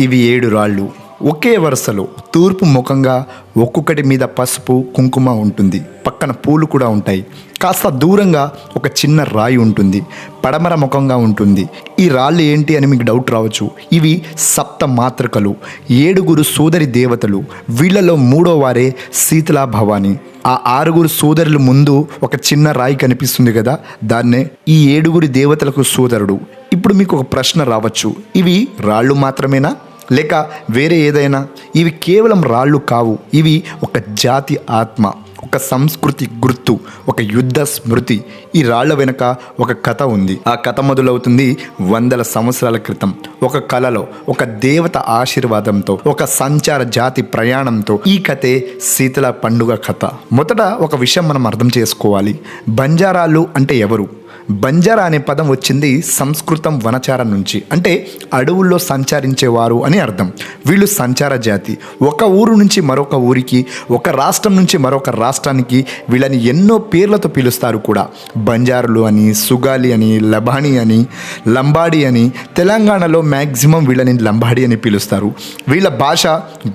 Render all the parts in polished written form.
ఇవి 7 రాళ్ళు ఒకే వరుసలో తూర్పు ముఖంగా ఒక్కొక్కటి మీద పసుపు కుంకుమ ఉంటుంది. పక్కన పూలు కూడా ఉంటాయి. కాస్త దూరంగా ఒక చిన్న రాయి ఉంటుంది. పడమర ముఖంగా ఉంటుంది. ఈ రాళ్ళు ఏంటి అని మీకు డౌట్ రావచ్చు. ఇవి సప్త మాతృకలు, 7 సోదరి దేవతలు. వీళ్ళలో 3వ వారే శీతలా భవాని. ఆ 6 సోదరుల ముందు ఒక చిన్న రాయి కనిపిస్తుంది కదా, దాన్నే ఈ 7 దేవతలకు సోదరుడు. ఇప్పుడు మీకు ఒక ప్రశ్న రావచ్చు, ఇవి రాళ్ళు మాత్రమేనా లేక వేరే ఏదైనా? ఇవి కేవలం రాళ్ళు కావు. ఇవి ఒక జాతి ఆత్మ, ఒక సంస్కృతి గుర్తు, ఒక యుద్ధ స్మృతి. ఈ రాళ్ల వెనుక ఒక కథ ఉంది. ఆ కథ మొదలవుతుంది 100 సంవత్సరాల క్రితం. ఒక కలలో ఒక దేవత ఆశీర్వాదంతో, ఒక సంచార జాతి ప్రయాణంతో. ఈ కథే శీతల పండుగ కథ. మొదట ఒక విషయం మనం అర్థం చేసుకోవాలి. బంజారాలు అంటే ఎవరు? బంజారా అనే పదం వచ్చింది సంస్కృతం వనచార నుంచి, అంటే అడవుల్లో సంచరించేవారు అని అర్థం. వీళ్ళు సంచార జాతి. ఒక ఊరు నుంచి మరొక ఊరికి, ఒక రాష్ట్రం నుంచి మరొక రాష్ట్రానికి వీళ్ళని ఎన్నో పేర్లతో పిలుస్తారు కూడా. బంజారులు అని, సుగాలి అని, లబాణి అని, లంబాడి అని. తెలంగాణలో మ్యాక్సిమం వీళ్ళని లంబాడి అని పిలుస్తారు. వీళ్ళ భాష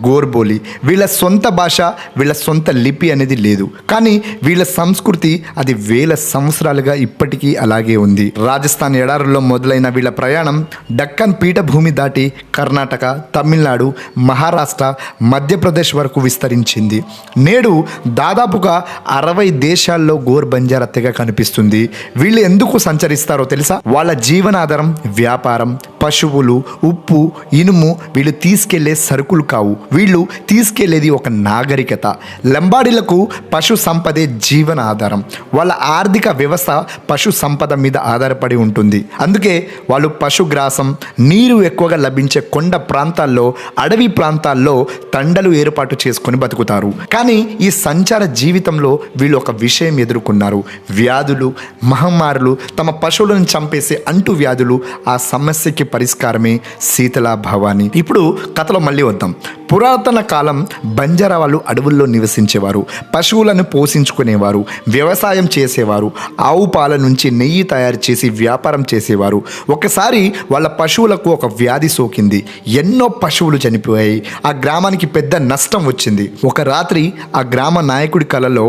గోర్బోలి. వీళ్ళ సొంత భాష, వీళ్ళ సొంత లిపి అనేది లేదు. కానీ వీళ్ళ సంస్కృతి అది వేల సంవత్సరాలుగా ఇప్పటికీ అలాగే ఉంది. రాజస్థాన్ ఎడారుల్లో మొదలైన వీళ్ళ ప్రయాణం డక్కన్ పీఠభూమి దాటి కర్ణాటక, తమిళనాడు, మహారాష్ట్ర, మధ్యప్రదేశ్ వరకు విస్తరించింది. నేడు దాదాపుగా 60 దేశాల్లో గోర్ బంజారా తెగ కనిపిస్తుంది. వీళ్ళు ఎందుకు సంచరిస్తారో తెలుసా? వాళ్ళ జీవనాధారం వ్యాపారం, పశువులు, ఉప్పు, ఇనుము. వీళ్ళు తీసుకెళ్లే సరుకులు కావు, వీళ్ళు తీసుకెళ్లేది ఒక నాగరికత. లంబాడీలకు పశు సంపదే జీవన ఆధారం. వాళ్ళ ఆర్థిక వ్యవస్థ పశు సంపద మీద ఆధారపడి ఉంటుంది. అందుకే వాళ్ళు పశుగ్రాసం, నీరు ఎక్కువగా లభించే కొండ ప్రాంతాల్లో, అడవి ప్రాంతాల్లో తండలు ఏర్పాటు చేసుకొని బతుకుతారు. కానీ ఈ సంచార జీవితంలో వీళ్ళు ఒక విషయం ఎదుర్కొన్నారు. వ్యాధులు, మహమ్మారులు, తమ పశువులను చంపేసే అంటు వ్యాధులు. ఆ సమస్యకి పరిష్కారమే శీతలా భవాని. ఇప్పుడు కథలో మళ్ళీ వద్దాం. పురాతన కాలం బంజారా వాళ్ళు అడవుల్లో నివసించేవారు. పశువులను పోషించుకునేవారు, వ్యవసాయం చేసేవారు, ఆవు పాల నుంచి నెయ్యి తయారు చేసి వ్యాపారం చేసేవారు. ఒకసారి వాళ్ళ పశువులకు ఒక వ్యాధి సోకింది. ఎన్నో పశువులు చనిపోయాయి. ఆ గ్రామానికి పెద్ద నష్టం వచ్చింది. ఒక రాత్రి ఆ గ్రామ నాయకుడి కలలో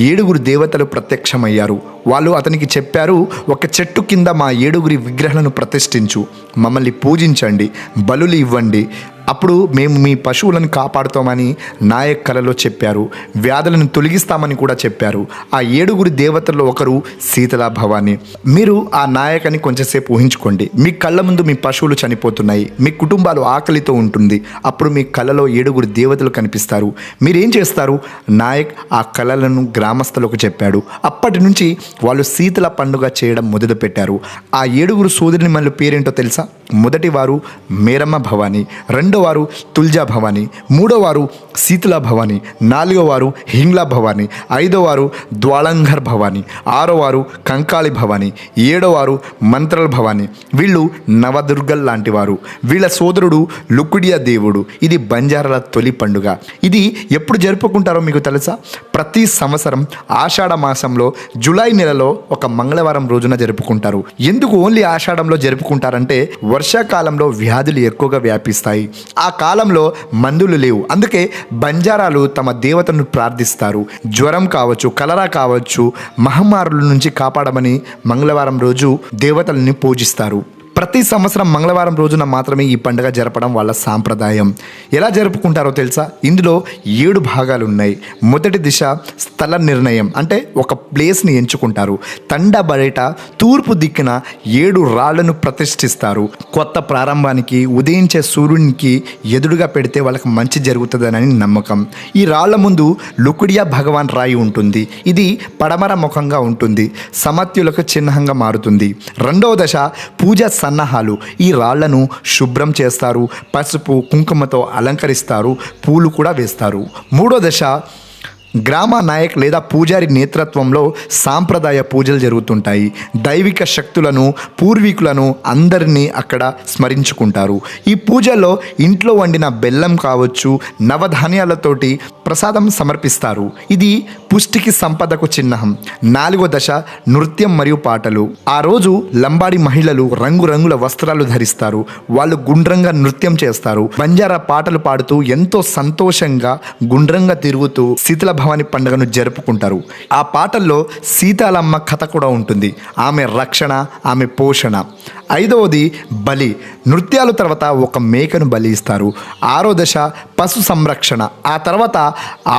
7 దేవతలు ప్రత్యక్షమయ్యారు. వాళ్ళు అతనికి చెప్పారు, ఒక చెట్టు కింద మా 7 విగ్రహాలను ప్రతిష్ఠించు, మమ్మల్ని పూజించండి, బలులు ఇవ్వండి, అప్పుడు మేము మీ పశువులను కాపాడుతామని నాయక్ కలలో చెప్పారు. వ్యాధులను తొలగిస్తామని కూడా చెప్పారు. ఆ 7 దేవతల్లో ఒకరు శీతలా భవాని. మీరు ఆ నాయకని కొంచెంసేపు ఊహించుకోండి. మీ కళ్ళ ముందు మీ పశువులు చనిపోతున్నాయి, మీ కుటుంబాలు ఆకలితో ఉంటుంది. అప్పుడు మీ కళ్ళలో 7 దేవతలు కనిపిస్తారు. మీరేం చేస్తారు? నాయక్ ఆ కళలను గ్రామస్తులకు చెప్పాడు. అప్పటి నుంచి వాళ్ళు శీతల పండుగ చేయడం మొదలుపెట్టారు. ఆ 7 సోదరుని మళ్ళీ పేరేంటో తెలుసా? మొదటి వారు మేరమ్మ భవాని, 2వ వారు తుల్జా భవాని, 3వ వారు శీతలా భవాని, 4వ వారు హింగ్లా భవాని, 5వ వారు ద్వాళంఘర్ భవాని, 6వ వారు కంకాళి భవాని, 7వ వారు మంత్రల్ భవాని. వీళ్ళు నవదుర్గల్ లాంటి వారు. వీళ్ళ సోదరుడు లుకుడియా దేవుడు. ఇది బంజారాల తొలి పండుగ. ఇది ఎప్పుడు జరుపుకుంటారో మీకు తెలుసా? ప్రతి సంవత్సరం ఆషాఢ మాసంలో జూలై నెలలో ఒక మంగళవారం రోజున జరుపుకుంటారు. ఎందుకు ఓన్లీ ఆషాఢంలో జరుపుకుంటారంటే వర్షాకాలంలో వ్యాధులు ఎక్కువగా వ్యాపిస్తాయి. ఆ కాలంలో మందులు లేవు. అందుకే బంజారాలు తమ దేవతను ప్రార్థిస్తారు. జ్వరం కావచ్చు, కలరా కావచ్చు, మహమ్మారుల నుంచి కాపాడమని మంగళవారం రోజు దేవతల్ని పూజిస్తారు. ప్రతి సంవత్సరం మంగళవారం రోజున మాత్రమే ఈ పండుగ జరపడం వాళ్ళ సాంప్రదాయం. ఎలా జరుపుకుంటారో తెలుసా? ఇందులో 7 భాగాలు ఉన్నాయి. మొదటి దిశ స్థల నిర్ణయం, అంటే ఒక ప్లేస్ని ఎంచుకుంటారు. తండా బయట తూర్పు దిక్కున 7 రాళ్లను ప్రతిష్ఠిస్తారు. కొత్త ప్రారంభానికి, ఉదయించే సూర్యునికి ఎదురుగా పెడితే వాళ్ళకి మంచి జరుగుతుందని నమ్మకం. ఈ రాళ్ల ముందు లుకుడియా భగవాన్ రాయి ఉంటుంది. ఇది పడమర ముఖంగా ఉంటుంది. సమత్యులకు చిహ్నంగా మారుతుంది. 2వ దశ పూజ సన్నాహాలు. ఈ రాళ్లను శుభ్రం చేస్తారు, పసుపు కుంకుమతో అలంకరిస్తారు, పూలు కూడా వేస్తారు. 3వ దశ గ్రామ నాయక్ లేదా పూజారి నేతృత్వంలో సాంప్రదాయ పూజలు జరుగుతుంటాయి. దైవిక శక్తులను, పూర్వీకులను అందరినీ అక్కడ స్మరించుకుంటారు. ఈ పూజల్లో ఇంట్లో వండిన బెల్లం కావచ్చు, నవధాన్యాలతోటి ప్రసాదం సమర్పిస్తారు. ఇది పుష్టికి సంపదకు చిహ్నం. 4వ దశ నృత్యం మరియు పాటలు. ఆ రోజు లంబాడి మహిళలు రంగురంగుల వస్త్రాలు ధరిస్తారు. వాళ్ళు గుండ్రంగా నృత్యం చేస్తారు. బంజారా పాటలు పాడుతూ ఎంతో సంతోషంగా గుండ్రంగా తిరుగుతూ శీతల భవాని పండుగను జరుపుకుంటారు. ఆ పాటల్లో సీతాలమ్మ కథ కూడా ఉంటుంది. ఆమె రక్షణ, ఆమె పోషణ. 5వది బలి. నృత్యాల తర్వాత ఒక మేకను బలి ఇస్తారు. 6వ దశ పశు సంరక్షణ. ఆ తర్వాత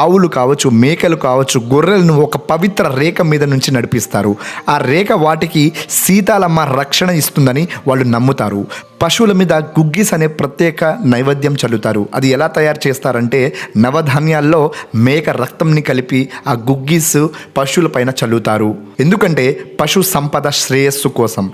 ఆవులు కావచ్చు, మేకలు కావచ్చు, గొర్రెలను ఒక పవిత్ర రేఖ మీద నుంచి నడిపిస్తారు. ఆ రేఖ వాటికి సీతాలమ్మ రక్షణ ఇస్తుందని వాళ్ళు నమ్ముతారు. పశువుల మీద గుగ్గిస్ అనే ప్రత్యేక నైవేద్యం చల్లుతారు. అది ఎలా తయారు చేస్తారంటే నవధాన్యాల్లో మేక రక్తంని కలిపి ఆ గుగ్గిస్ పశువుల పైన చల్లుతారు. ఎందుకంటే పశు సంపద శ్రేయస్సు కోసం.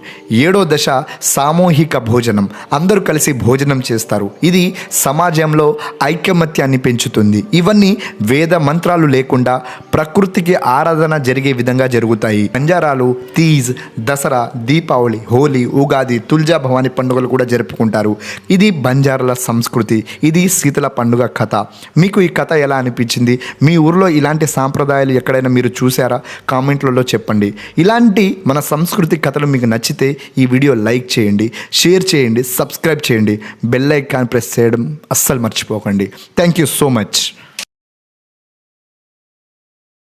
7వ దశ సామూహిక భోజనం. అందరూ కలిసి భోజనం చేస్తారు. ఇది సమాజంలో ఐకమత్యాన్ని పెంచుతుంది. ఇవన్నీ వేద మంత్రాలు లేకుండా ప్రకృతికి ఆరాధన జరిగే విధంగా జరుగుతాయి. బంజారాలు తీజ్, దసరా, దీపావళి, హోలీ, ఉగాది, తుల్జా భవాని పండుగలు కూడా జరుపుకుంటారు. ఇది బంజారాల సంస్కృతి. ఇది శీతల పండుగ కథ. మీకు ఈ కథ ఎలా అనిపించింది? మీ ఊర్లో ఇలాంటి సాంప్రదాయాలు ఎక్కడైనా మీరు చూసారా? కామెంట్లలో చెప్పండి. ఇలాంటి మన సంస్కృతి కథలు మీకు నచ్చితే ఈ వీడియో లైక్ చేయండి, షేర్ చేయండి, సబ్స్క్రైబ్ చేయండి, బెల్ ఐకాన్ ప్రెస్ చేయడం అస్సలు మర్చిపోకండి. Thank you so much.